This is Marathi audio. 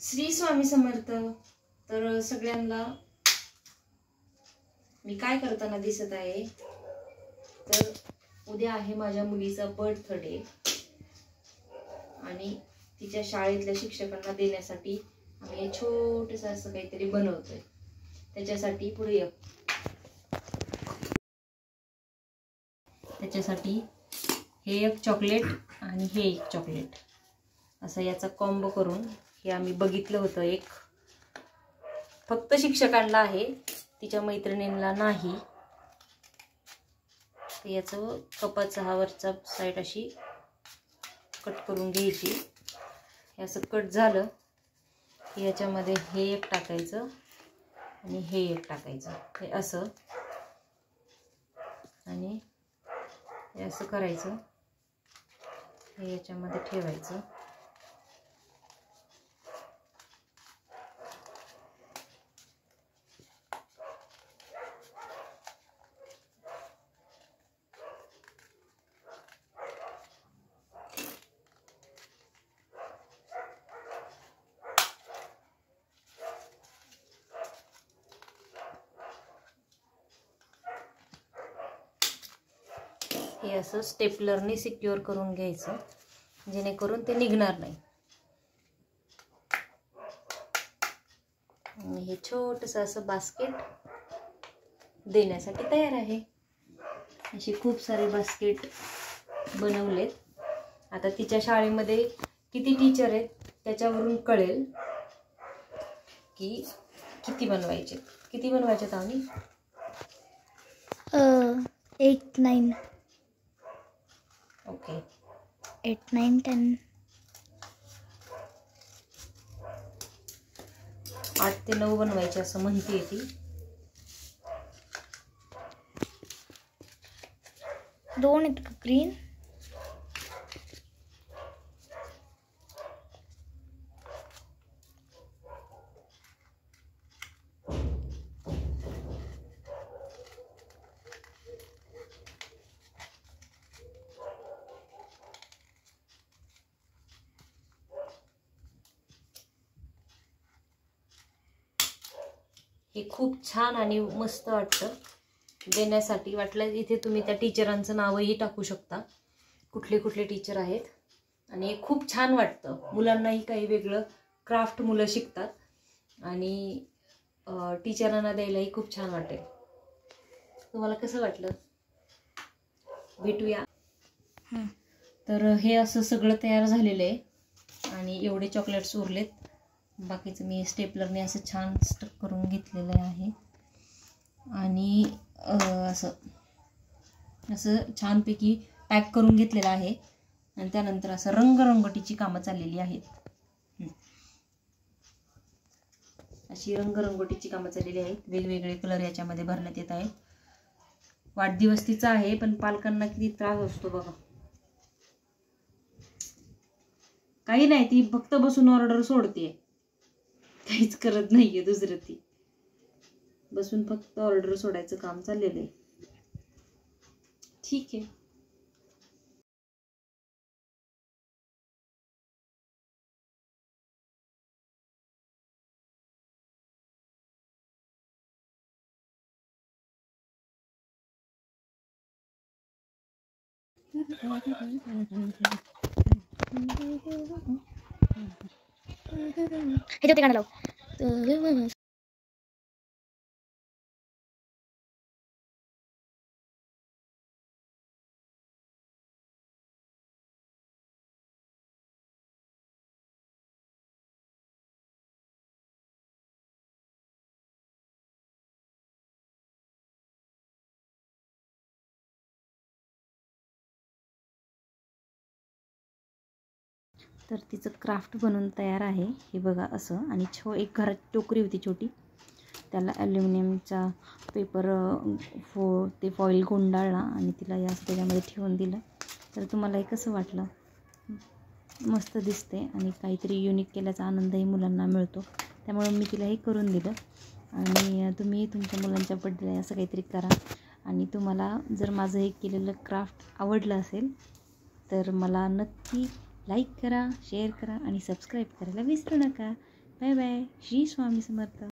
श्री स्वामी समर्थ। तर सगळ्यांना मी काय करताना दिसत आहे, तर उद्या आहे माझ्या मुलीचा बर्थडे आणि तिच्या शाळेतल्या शिक्षकांना देण्यासाठी आम्ही हे छोटंसं असं काहीतरी बनवतोय। त्याच्यासाठी पुढे त्याच्यासाठी हे एक चॉकलेट आणि हे एक चॉकलेट असं याचा कॉम्बो करून हे आम्ही बघितलं होतं। एक फक्त शिक्षकांना आहे, तिच्या मैत्रिणींना नाही। तर याचं कपाचा हा वरचा साईड अशी कट करून घ्यायची। हे असं कट झालं की याच्यामध्ये हे एक टाकायचं आणि हे एक टाकायचं, हे असं आणि हे असं करायचं। हे याच्यामध्ये ठेवायचं। हे असं स्टेपलरने सिक्युअर करून घ्यायचं, जेणेकरून ते निघणार नाही। आणि हे छोटंसं असं बास्केट देण्यासाठी तयार आहे। अशी खूप सारे बास्केट बनवलेत। आता तिच्या शाळेमध्ये किती टीचर आहेत त्याच्यावरून कळेल की किती बनवायचे। किती बनवायचे आम्ही 8 9 ओके 8 9 10 8 ते 9 बनवायचे असं म्हणते ती। 2 आहेत का ग्रीन? हे खूप छान आणि मस्त वाटतं देण्यासाठी। वाटलं इथे तुम्ही त्या टीचरांचं नावही टाकू शकता, कुठले कुठले टीचर आहेत। आणि खूप छान वाटतं, मुलांनाही काही वेगळं क्राफ्ट मुलं शिकतात आणि टीचरांना द्यायलाही खूप छान वाटेल। तुम्हाला कसं वाटलं? भेटूया। तर हे असं सगळं तयार झालेलं आहे आणि एवढे चॉकलेट्स उरलेत। बाकीचं मी स्टेपलरने असं छान स्टक करून घेतलेलं आहे आणि असं छानपैकी पॅक करून घेतलेलं आहे। आणि त्यानंतर असं रंगरंगोटीची कामं चाललेली आहेत। अशी रंगरंगोटीची कामं चाललेली आहेत, वेगवेगळे कलर याच्यामध्ये भरण्यात येत आहेत। वाढदिवस तिचा आहे, पण पालकांना किती त्रास असतो बघा। काही नाही, ती फक्त बसून ऑर्डर सोडते, काहीच करत नाहीये दुसरं। ती बसून फक्त ऑर्डर सोडायचं काम चाललेलं आहे। ठीक आहे। हे गाणं लाव। तर तिचं क्राफ्ट बनवून तयार आहे, हे बघा असं। आणि एक घरात टोकरी होती छोटी, त्याला ॲल्युमिनियमचा पेपर ते फॉईल गुंडाळला आणि तिला या त्याच्यामध्ये ठेवून दिलं। तर तुम्हाला हे कसं वाटलं? मस्त दिसते आणि काहीतरी युनिक केल्याचा आनंदही मुलांना मिळतो, त्यामुळे मी तिला हे करून दिलं। आणि तुम्ही तुमच्या मुलांच्या बर्थडेला असं काहीतरी करा। आणि तुम्हाला जर माझं हे केलेलं क्राफ्ट आवडलं असेल तर मला नक्की लाईक करा, शेअर करा आणि सबस्क्राईब करायला विसरू नका। Bye bye. श्री स्वामी समर्थ.